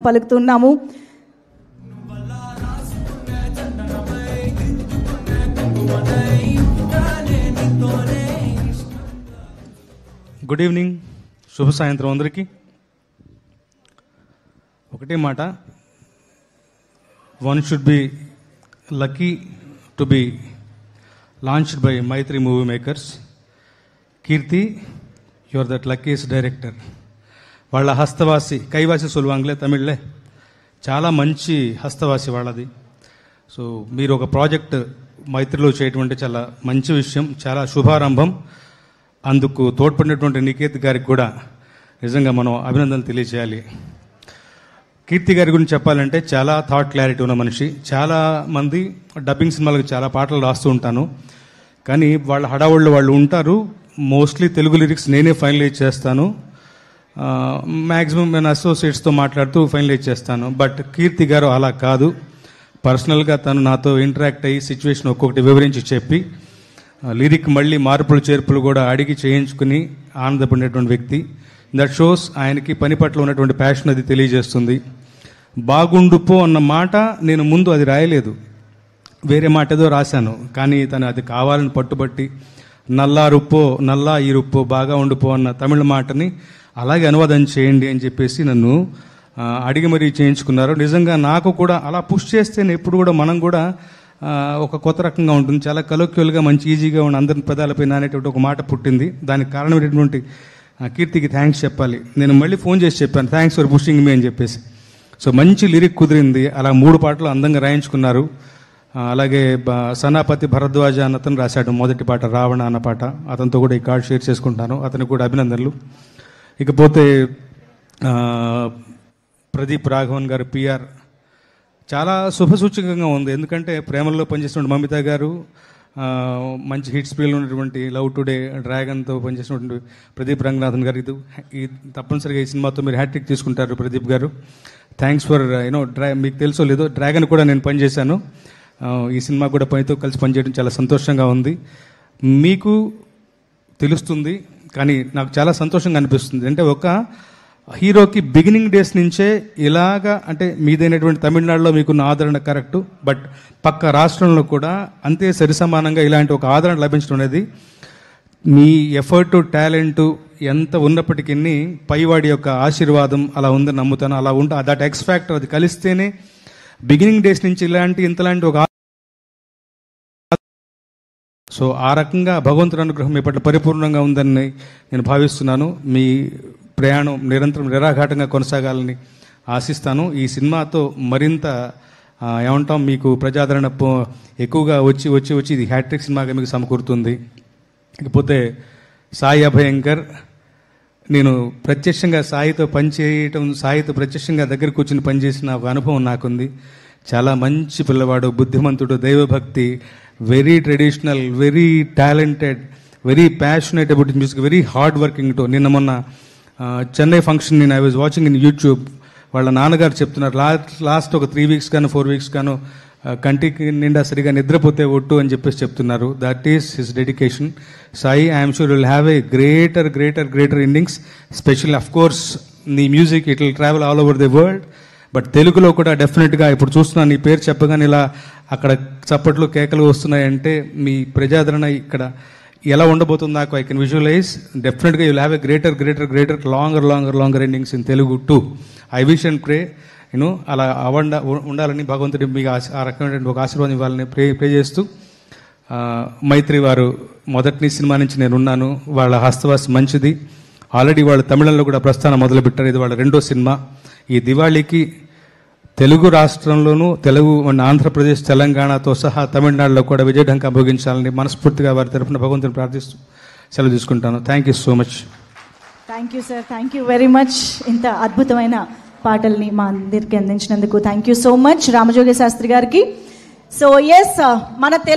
పలుకుతున్నాము. Good evening, శుభ సాయంత్రం అందరికీ. ఒకటే మాట, one should be lucky to be launched by Mythri movie makers. Keerthi, you are that luckiest director. వాళ్ళ హస్తవాసి, కైవాసి సొల్వాంగ్లే తమిళ్లే, చాలా మంచి హస్తవాసి వాళ్ళది. సో మీరు ఒక ప్రాజెక్ట్ మైత్రిలో చేయటం అంటే చాలా మంచి విషయం, చాలా శుభారంభం. అందుకు తోడ్పడినటువంటి నికేత్ గారికి కూడా నిజంగా మనం అభినందనలు తెలియజేయాలి. కీర్తి గారి గురించి చెప్పాలంటే చాలా థాట్ క్లారిటీ ఉన్న మనిషి. చాలా మంది డబ్బింగ్ సినిమాలకు చాలా పాటలు రాస్తూ ఉంటాను, కానీ వాళ్ళ హడావుళ్ళు వాళ్ళు ఉంటారు. మోస్ట్లీ తెలుగు లిరిక్స్ నేనే ఫైనలైజ్ చేస్తాను. మ్యాక్సిమం నేను అసోసియేట్స్తో మాట్లాడుతూ ఫైనలైజ్ చేస్తాను. బట్ కీర్తి గారు అలా కాదు. పర్సనల్గా తను నాతో ఇంటరాక్ట్ అయ్యి సిచ్యువేషన్ ఒక్కొక్కటి వివరించి చెప్పి లిరిక్ మళ్ళీ మార్పులు చేర్పులు కూడా అడిగి చేయించుకుని ఆనందపడినటువంటి వ్యక్తి. దట్ షోస్ ఆయనకి పని పట్ల ఉన్నటువంటి ప్యాషన్, అది తెలియజేస్తుంది. బాగుండుపో అన్న మాట నేను ముందు అది రాయలేదు, వేరే మాట ఏదో రాశాను, కానీ తను అది కావాలని పట్టుబట్టి నల్లారుప్పో నల్లా ఈరుప్పో బాగా ఉండిపో అన్న తమిళ మాటని అలాగే అనువాదం చేయండి అని చెప్పేసి నన్ను అడిగి మరీ చేయించుకున్నారు. నిజంగా నాకు కూడా అలా పుష్ చేస్తే ఎప్పుడు కూడా మనం కూడా ఒక కొత్త రకంగా ఉంటుంది. చాలా కలోక్యువల్గా మంచి ఈజీగా ఉన్న అందరి పదాలపైన అనేటువంటి ఒక మాట పుట్టింది. దానికి కారణమైనటువంటి కీర్తికి థ్యాంక్స్ చెప్పాలి. నేను మళ్ళీ ఫోన్ చేసి చెప్పాను, థ్యాంక్స్ ఫర్ పుషింగ్ మీ అని చెప్పేసి. సో మంచి లిరిక్ కుదిరింది. అలా 3 పాటలు అందంగా రాయించుకున్నారు. అలాగే సనాపతి భరద్వాజ అన్న అతను రాశాడు మొదటి పాట, రావణ అన్న పాట. అతనితో కూడా ఈ కార్డ్ షేర్ చేసుకుంటాను, అతనికి కూడా అభినందనలు. ఇకపోతే ప్రదీప్ రాఘవన్ గారు పిఆర్ చాలా శుభసూచకంగా ఉంది. ఎందుకంటే ప్రేమల్లో పనిచేసినటువంటి మమిత గారు, మంచి హిట్ స్పీడ్లో ఉన్నటువంటి లవ్ టుడే, డ్రాగన్తో పనిచేసినటువంటి ప్రదీప్ రంగనాథన్ గారు, ఇది తప్పనిసరిగా ఈ సినిమాతో మీరు హ్యాట్రిక్ తీసుకుంటారు ప్రదీప్ గారు. థ్యాంక్స్ ఫర్ మీకు తెలుసో లేదో డ్రాగన్ కూడా నేను పనిచేశాను. ఈ సినిమా కూడా పనితో కలిసి పనిచేయడం చాలా సంతోషంగా ఉంది. మీకు తెలుస్తుంది, కానీ నాకు చాలా సంతోషంగా అనిపిస్తుంది. అంటే ఒక హీరోకి బిగినింగ్ డేస్ నుంచే ఇలాగా, అంటే మీదైనటువంటి తమిళనాడులో మీకున్న ఆదరణ కరెక్టు, బట్ పక్క రాష్ట్రంలో కూడా అంతే సరిసమానంగా ఇలాంటి ఒక ఆదరణ లభించడం అనేది మీ ఎఫర్ట్, టాలెంట్ ఎంత ఉన్నప్పటికీ పైవాడి యొక్క ఆశీర్వాదం అలా ఉందని నమ్ముతాను. అలా దట్ ఎక్స్ ఫ్యాక్టర్ అది కలిస్తేనే బిగినింగ్ డేస్ నుంచి ఇంతలాంటి ఒక, సో ఆ రకంగా భగవంతుడి అనుగ్రహం మీ పట్ల పరిపూర్ణంగా ఉందని నేను భావిస్తున్నాను. మీ ప్రయాణం నిరంతరం నిరాఘాటంగా కొనసాగాలని ఆశిస్తాను. ఈ సినిమాతో మరింత ఏమంటాం, మీకు ప్రజాదరణ ఎక్కువగా వచ్చి ఇది హ్యాట్రిక్ సినిమాగా మీకు సమకూరుతుంది. ఇకపోతే సాయి అభయంకర్, నేను ప్రత్యక్షంగా సాయితో పనిచేయటం, సాయితో ప్రత్యక్షంగా దగ్గర కూర్చుని పనిచేసిన ఒక అనుభవం నాకుంది. చాలా మంచి పిల్లవాడు, బుద్ధిమంతుడు, దైవభక్తి, very traditional, very talented, very passionate about music, very hard working to. నిన్న మొన్న చెన్నై ఫంక్షన్ నేను I was watching in YouTube. వాళ్ళ నాన్నగారు చెప్తున్నారు, లాస్ట్ ఒక 3 వీక్స్ గాను 4 వీక్స్ గాను కంటికి నిండా సరిగా నిద్రపోతే ఒట్టు అని చెప్పేసి చెప్తున్నారు. That is his dedication. Sai, I'm sure will have a greater innings. Special of course నీ music it will travel all over the world. But తెలుగులో కూడా డెఫినెట్గా, ఇప్పుడు చూస్తున్నాను నీ పేరు చెప్పగానే ఇలా అక్కడ చప్పట్లు కేకలు వస్తున్నాయంటే మీ ప్రజాదరణ ఇక్కడ ఎలా ఉండబోతుంది నాకు ఐ కెన్ విజువలైజ్. డెఫినెట్గా you will have a greater longer endings in Telugu two. I wish and pray అలా ఉండాలని భగవంతుడి మీకు ఆ రకమైనటువంటి ఒక ఆశీర్వాదం ఇవ్వాలని ప్రే చేస్తూ, మైత్రి వారు మొదటి సినిమా నుంచి నేను ఉన్నాను. వాళ్ళ హస్తవాసి మంచిది. ఆల్రెడీ వాళ్ళు తమిళంలో కూడా ప్రస్థానం మొదలుపెట్టారు. ఇది వాళ్ళ 2వ సినిమా. ఈ దివాళీకి తెలుగు రాష్ట్రంలోనూ, ఆంధ్రప్రదేశ్, తెలంగాణతో సహా తమిళనాడులో కూడా విజయఢంకా భోగించాలని మనస్ఫూర్తిగా వారి తరఫున భగవంతుని ప్రార్థిస్తూ సెలవు తీసుకుంటాను. Thank you so much. Thank you sir, thank you very much. ఇంత అద్భుతమైన పాటల్ని మా అందరికి అందించినందుకు thank you so much Ramajogi Sastry గారికి. సో ఎస్, మన తెలుగు